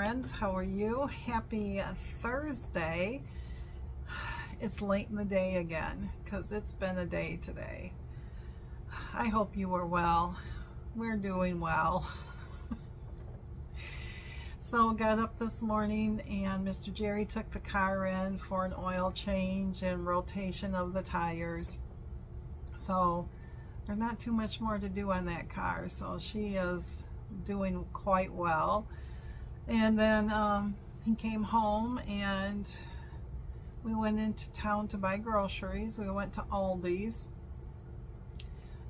friends, how are you? Happy Thursday. It's late in the day again because it's been a day today. I hope you are well. We're doing well. So got up this morning and Mr. Jerry took the car in for an oil change and rotation of the tires. So there's not too much more to do on that car, so she is doing quite well. And then he came home and we went into town to buy groceries. We went to Aldi's.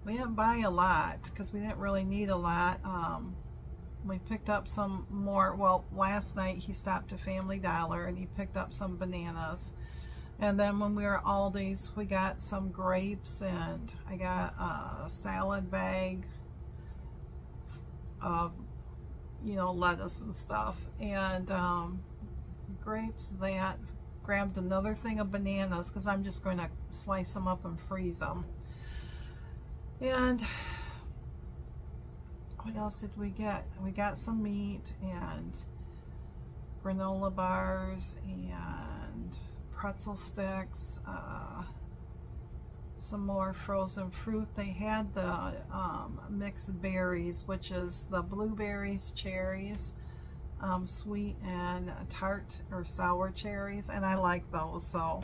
We didn't buy a lot because we didn't really need a lot. We picked up some more. Well, last night he stopped at Family Dollar and he picked up some bananas. And then when we were at Aldi's, we got some grapes, and I got a salad bag of, you know, lettuce and stuff, and grapes. That grabbed another thing of bananas because I'm just going to slice them up and freeze them. And what else did we get? We got some meat and granola bars and pretzel sticks, some more frozen fruit. They had the mixed berries, which is the blueberries, cherries, sweet and tart or sour cherries, and I like those. So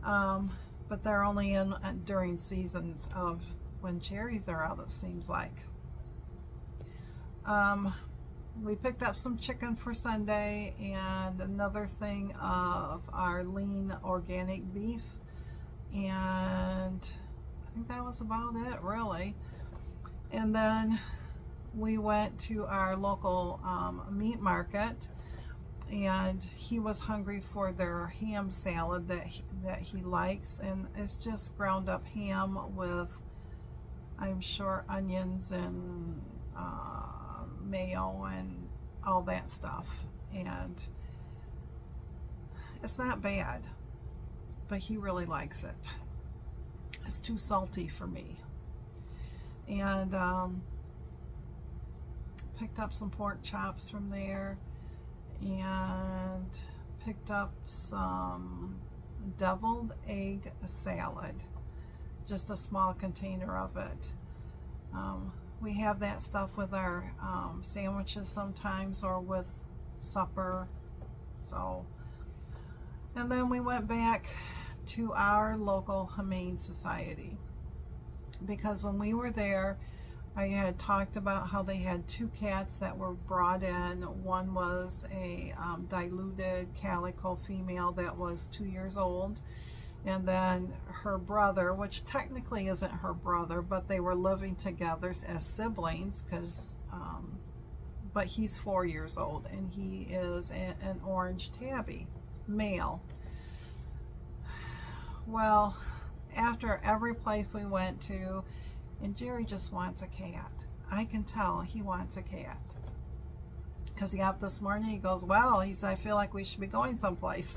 but they're only in during seasons of when cherries are out, it seems like. We picked up some chicken for Sunday and another thing of our lean organic beef, and I think that was about it, really. And then we went to our local meat market, and he was hungry for their ham salad that he likes, and it's just ground up ham with, I'm sure, onions and mayo and all that stuff, and it's not bad, but he really likes it. It's too salty for me. And picked up some pork chops from there, and picked up some deviled egg salad, just a small container of it. We have that stuff with our sandwiches sometimes, or with supper. So, and then we went back to our local Humane Society, because when we were there, I had talked about how they had two cats that were brought in. One was a diluted calico female that was 2 years old, and then her brother, which technically isn't her brother, but they were living together as siblings, because but he's 4 years old, and he is an orange tabby male. Well, after every place we went to, and Jerry just wants a cat. I can tell he wants a cat, because he got up this morning, he goes, well, he said, I feel like we should be going someplace.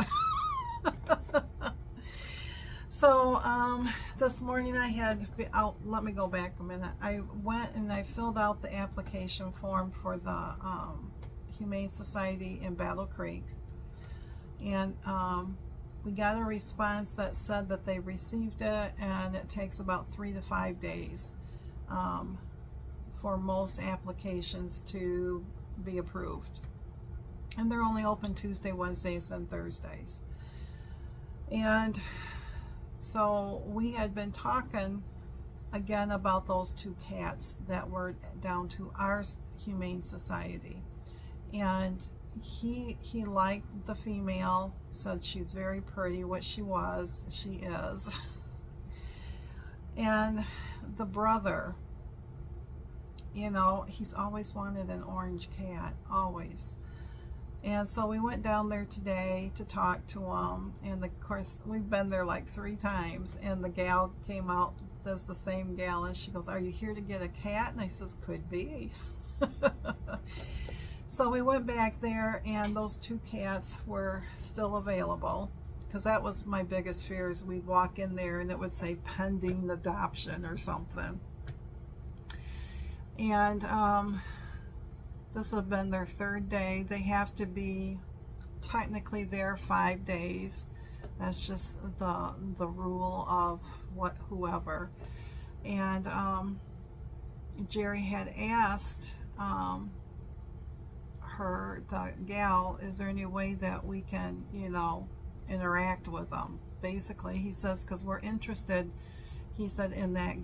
So this morning I had, let me go back a minute. I went and I filled out the application form for the Humane Society in Battle Creek, and we got a response that said that they received it, and it takes about 3 to 5 days for most applications to be approved. And they're only open Tuesday, Wednesdays, and Thursdays. And so we had been talking again about those two cats that were down to our Humane Society. And he liked the female, said she's very pretty, which she is. And the brother, you know, he's always wanted an orange cat, always. And so we went down there today to talk to him, and of course we've been there like 3 times, and the gal came out, that's the same gal, and she goes, are you here to get a cat? And I says, could be. So we went back there, and those 2 cats were still available, because that was my biggest fear, is we'd walk in there and it would say pending adoption or something. And This would have been their 3rd day. They have to be technically there 5 days. That's just the rule of whoever. And Jerry had asked the gal, is there any way that we can, you know, interact with them? Basically, he says, because we're interested, he said, in that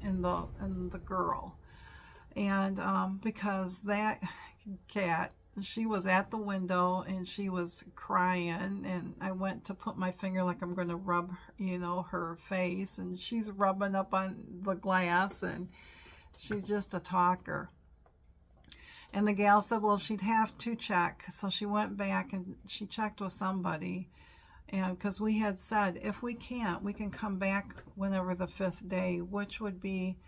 in the girl. And because that cat, she was at the window and she was crying, and I went to put my finger like I'm going to rub, you know, her face, and she's rubbing up on the glass, and she's just a talker. And the gal said, well, she'd have to check. So she went back and she checked with somebody. And because we had said, if we can't, we can come back whenever the 5th day, which would be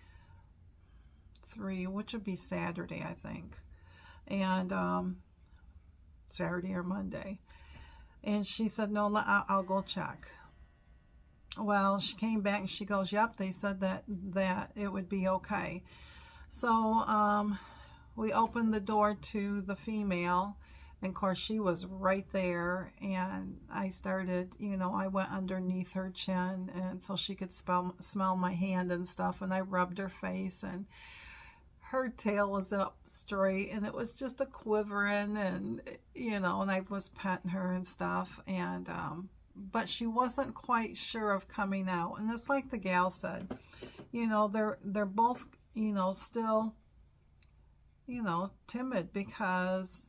Saturday, I think. And Saturday or Monday. And she said, no, I'll go check. Well, she came back and she goes, yep, they said that it would be okay. So we opened the door to the female, and of course she was right there, and I started, you know, I went underneath her chin, and so she could smell my hand and stuff, and I rubbed her face, and her tail was up straight, and it was just a quivering, and, you know, and I was petting her and stuff, and but she wasn't quite sure of coming out. And it's like the gal said, you know, they're both, you know, still, you know, timid, because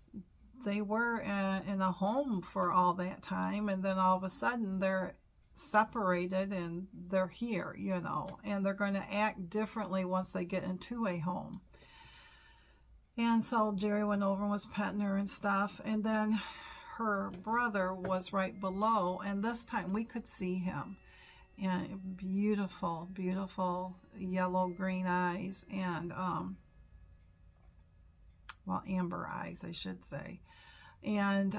they were in a home for all that time, and then all of a sudden they're separated and they're here, you know, and they're going to act differently once they get into a home. And so Jerry went over and was petting her and stuff, and then her brother was right below, and this time we could see him, and beautiful, beautiful yellow green eyes, and well, amber eyes, I should say. And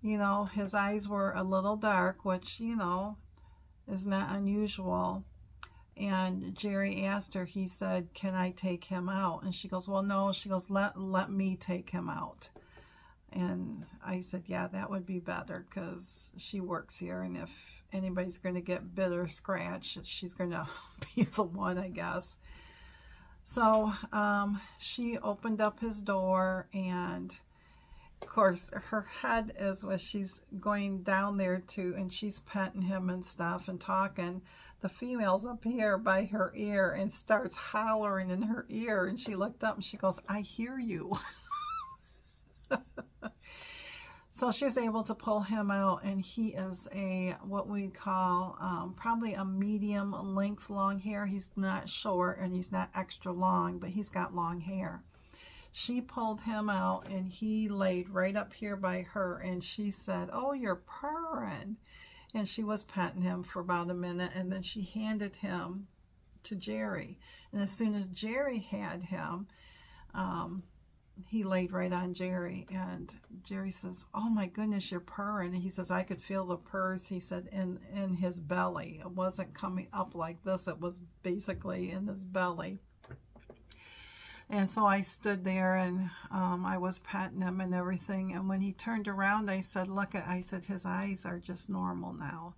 you know, his eyes were a little dark, which, you know, is not unusual. And Jerry asked her, he said, can I take him out? And she goes, well, no. She goes, let me take him out. And I said, yeah, that would be better, because she works here, and if anybody's going to get bit or scratched, she's going to be the one, I guess. So she opened up his door, and of course her head is where she's going down there too, and she's petting him and stuff and talking. The female's up here by her ear and starts hollering in her ear, and she looked up and she goes, I hear you. So she was able to pull him out, and he is what we call probably a medium length long hair. He's not short and he's not extra long, but he's got long hair. She pulled him out, and he laid right up here by her, and she said, oh, you're purring. And she was petting him for about a minute, and then she handed him to Jerry. And as soon as Jerry had him, he laid right on Jerry, and Jerry says, oh my goodness, you're purring. And he says, I could feel the purrs, he said, in his belly. It wasn't coming up like this, it was basically in his belly. And so I stood there, and I was patting him and everything, and when he turned around, I said, look, I said, his eyes are just normal now.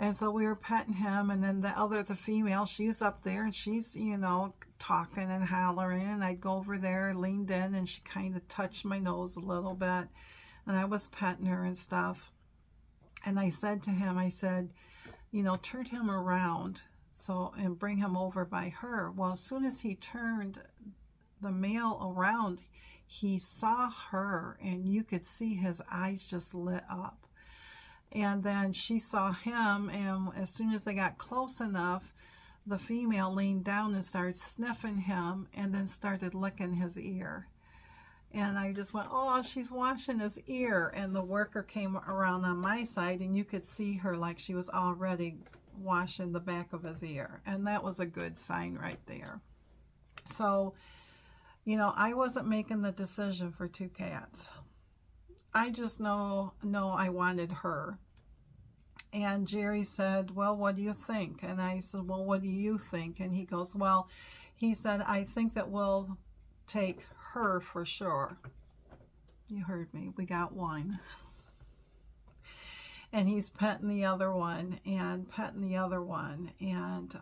And so we were petting him, and then the female, she's up there, and she's, you know, talking and hollering, and I'd go over there, leaned in, and she kind of touched my nose a little bit, and I was petting her and stuff. And I said to him, I said, you know, turn him around, and bring him over by her. Well, as soon as he turned the male around, he saw her, and you could see his eyes just lit up. And then she saw him, and as soon as they got close enough, the female leaned down and started sniffing him, and then started licking his ear. And I just went, oh, she's washing his ear. And the worker came around on my side, and you could see her like she was already washing the back of his ear. And that was a good sign right there. So, you know, I wasn't making the decision for 2 cats. I just know I wanted her. And Jerry said, well, what do you think? And I said, well, what do you think? And he goes, well, he said, I think that we'll take her for sure. You heard me. We got one. And he's petting the other one and petting the other one. And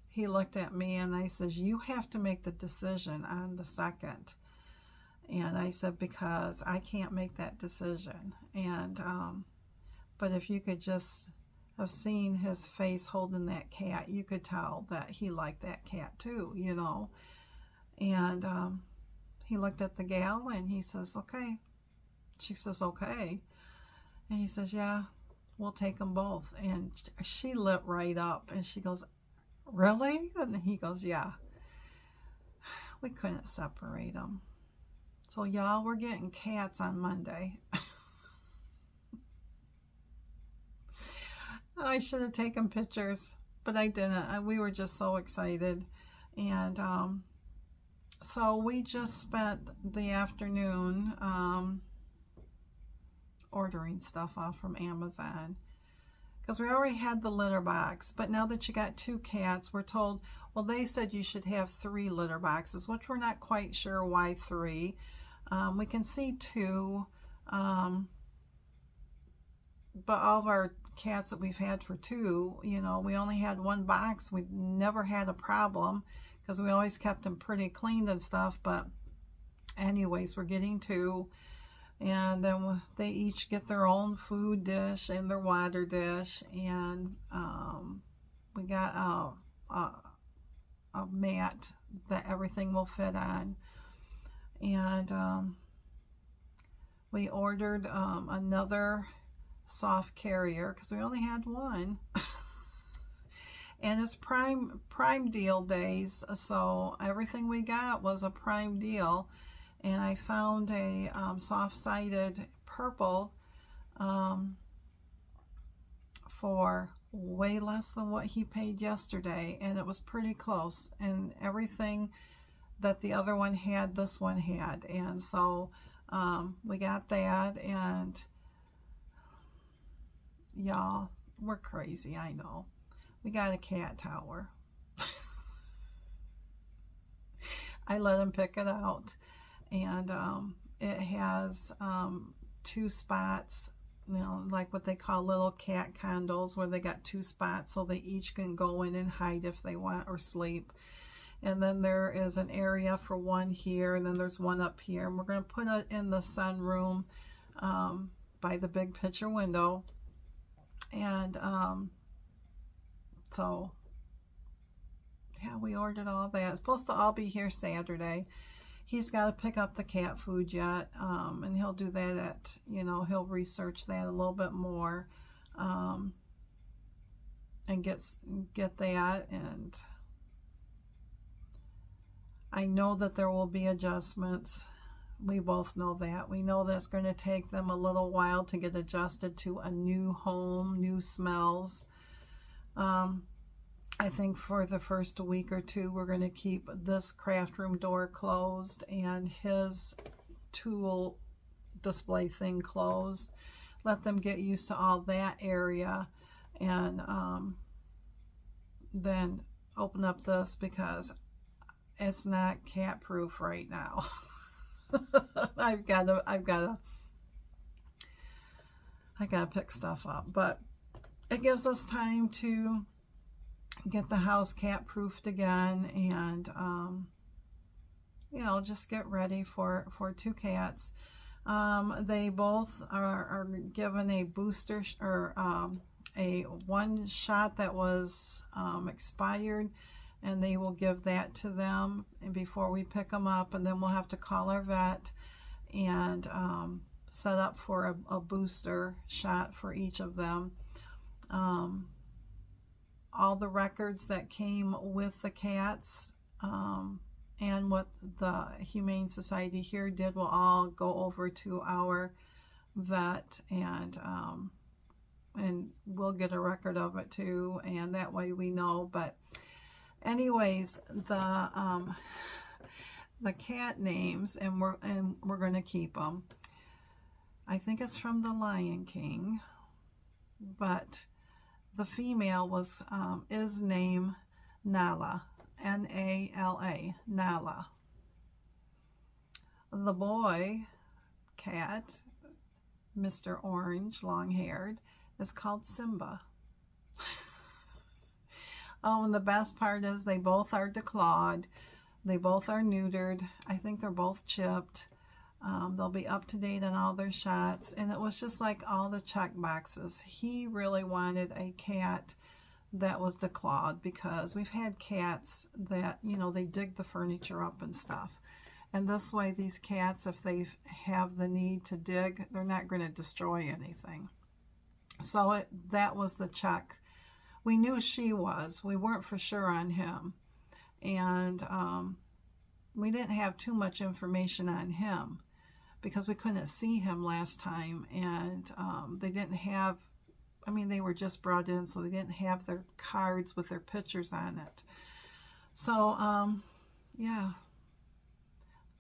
he looked at me and I says, you have to make the decision on the second. And I said, because I can't make that decision. And but if you could just have seen his face holding that cat, you could tell that he liked that cat too, you know. And he looked at the gal and he says, okay. She says, okay. And he says, yeah, we'll take them both. And she lit right up and she goes, really? And he goes, yeah. We couldn't separate them. So y'all, we're getting cats on Monday. I should have taken pictures, but I didn't. We were just so excited. And so we just spent the afternoon ordering stuff off from Amazon, because we already had the litter box, but now that you got 2 cats, we're told, well, they said you should have 3 litter boxes, which we're not quite sure why 3. We can see 2, but all of our cats that we've had for 2, you know, we only had 1 box. We never had a problem because we always kept them pretty cleaned and stuff. But anyways, we're getting 2. And then they each get their own food dish and their water dish. And we got a mat that everything will fit on. And we ordered another soft carrier because we only had 1. And it's prime deal days, so everything we got was a prime deal. And I found a soft-sided purple for way less than what he paid yesterday, and it was pretty close. And everything that the other one had, this one had. And so we got that, and y'all, we're crazy, I know. We got a cat tower. I let him pick it out. And it has 2 spots, you know, like what they call little cat condos, where they got 2 spots so they each can go in and hide if they want or sleep. And then there is an area for 1 here, and then there's 1 up here. And we're going to put it in the sunroom by the big picture window. And so, yeah, we ordered all that. It's supposed to all be here Saturday. He's got to pick up the cat food yet, and he'll do that at, you know, he'll research that a little bit more, and get that. And I know that there will be adjustments. We both know that. We know that it's going to take them a little while to get adjusted to a new home, new smells. I think for the first week or 2, we're going to keep this craft room door closed and his tool display thing closed. Let them get used to all that area, and then open up this, because it's not cat proof right now. I gotta pick stuff up, but it gives us time to get the house cat proofed again, and you know, just get ready for 2 cats. They both are given a booster or a 1 shot that was expired, and they will give that to them before we pick them up, and then we'll have to call our vet and set up for a booster shot for each of them. All the records that came with the cats and what the Humane Society here did will all go over to our vet, and we'll get a record of it too, and that way we know. But anyways, the cat names, and we're going to keep them. I think it's from the Lion King, but the female is named Nala, Nala, Nala. The boy cat, Mr. Orange, long-haired, is called Simba. Oh, and the best part is they both are declawed. They both are neutered. I think they're both chipped. They'll be up to date on all their shots. And it was just like all the check boxes. He really wanted a cat that was declawed, because we've had cats that, you know, they dig the furniture up and stuff. And this way, these cats, if they have the need to dig, they're not going to destroy anything. So that was the check. We knew she was. We weren't for sure on him. And we didn't have too much information on him because we couldn't see him last time. And they didn't have, I mean, they were just brought in, so they didn't have their cards with their pictures on it. So, yeah.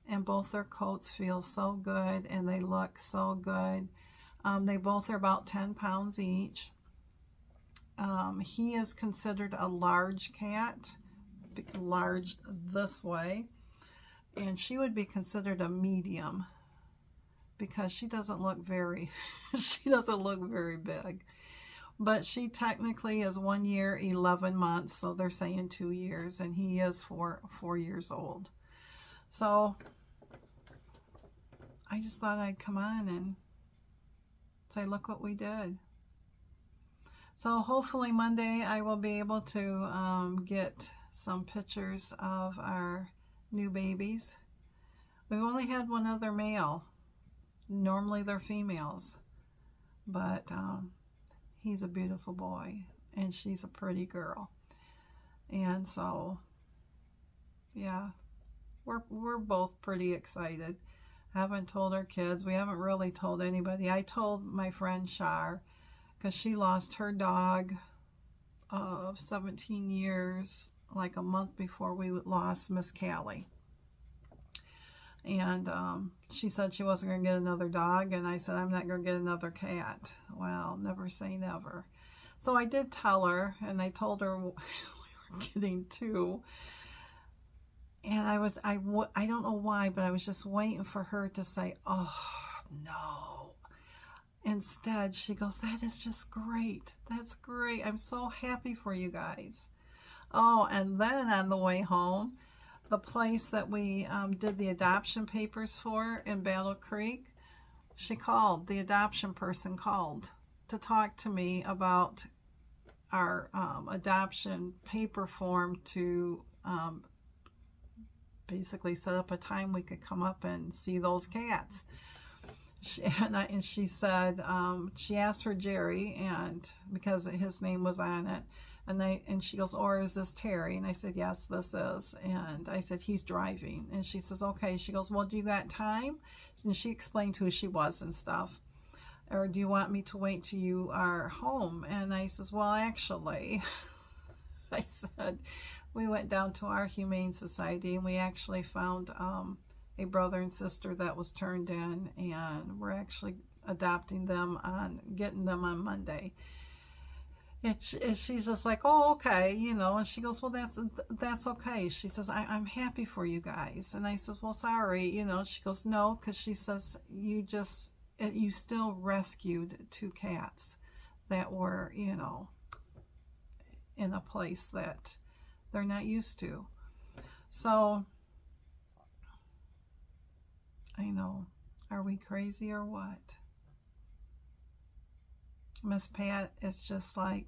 And both their coats feel so good, and they look so good. They both are about 10 pounds each. He is considered a large cat, large this way, and she would be considered a medium because she doesn't look very, she doesn't look very big. But she technically is 1 year, 11 months, so they're saying 2 years, and he is 4 years old. So I just thought I'd come on and say, look what we did. So hopefully Monday I will be able to get some pictures of our new babies. We've only had one other male. Normally they're females. But he's a beautiful boy and she's a pretty girl. And so, yeah, we're both pretty excited. I haven't told our kids. We haven't really told anybody. I told my friend Shar, because she lost her dog of 17 years, like a month before we lost Miss Callie. And she said she wasn't going to get another dog, and I said, I'm not going to get another cat. Well, never say never. So I did tell her, and I told her we were getting 2. And I don't know why, but I was just waiting for her to say, oh, no. Instead, she goes, that is just great. That's great. I'm so happy for you guys. Oh, and then on the way home, the place that we did the adoption papers for in Battle Creek, she called, the adoption person called to talk to me about our adoption paper form to basically set up a time we could come up and see those cats. And she said, she asked for Jerry, and because his name was on it, and she goes, or is this Teri? And I said, yes, this is. And I said, he's driving. And she says, okay. She goes, well, do you got time? And she explained who she was and stuff. Or do you want me to wait till you are home? And I says, well, actually, I said, we went down to our Humane Society, and we actually found a brother and sister that was turned in, and we're actually adopting them getting them on Monday. And she's just like, oh, okay, you know, and she goes, well, that's okay. She says, I'm happy for you guys. And I says, well, sorry, you know. She goes, no, because she says, you still rescued 2 cats that were, you know, in a place that they're not used to. So I know. Are we crazy or what? Miss Pat is just like,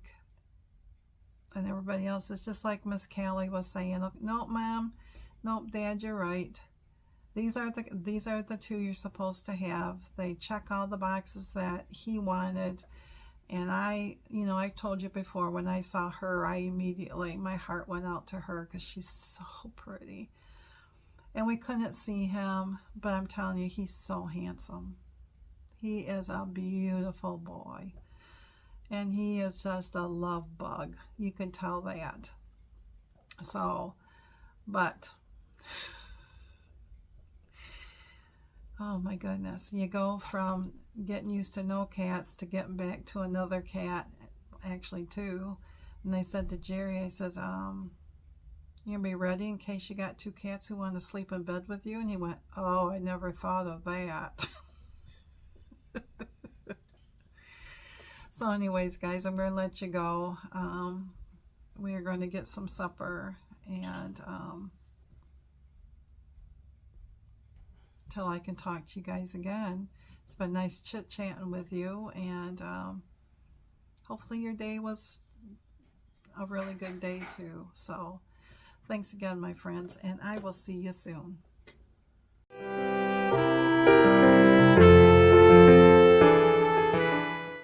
and everybody else is just like Miss Callie was saying, nope, Mom, nope, Dad, you're right. These are the 2 you're supposed to have. They check all the boxes that he wanted. And I told you before, when I saw her, my heart went out to her because she's so pretty. And we couldn't see him, but I'm telling you, he's so handsome. He is a beautiful boy. And he is just a love bug. You can tell that. So, but, oh my goodness. You go from getting used to no cats to getting back to another cat, actually 2. And I said to Jerry, I says, You gonna be ready in case you got 2 cats who want to sleep in bed with you? And he went, oh, I never thought of that. So anyways, guys, I'm going to let you go. We are going to get some supper, and till I can talk to you guys again. It's been nice chit-chatting with you, and hopefully your day was a really good day too. So thanks again, my friends, and I will see you soon.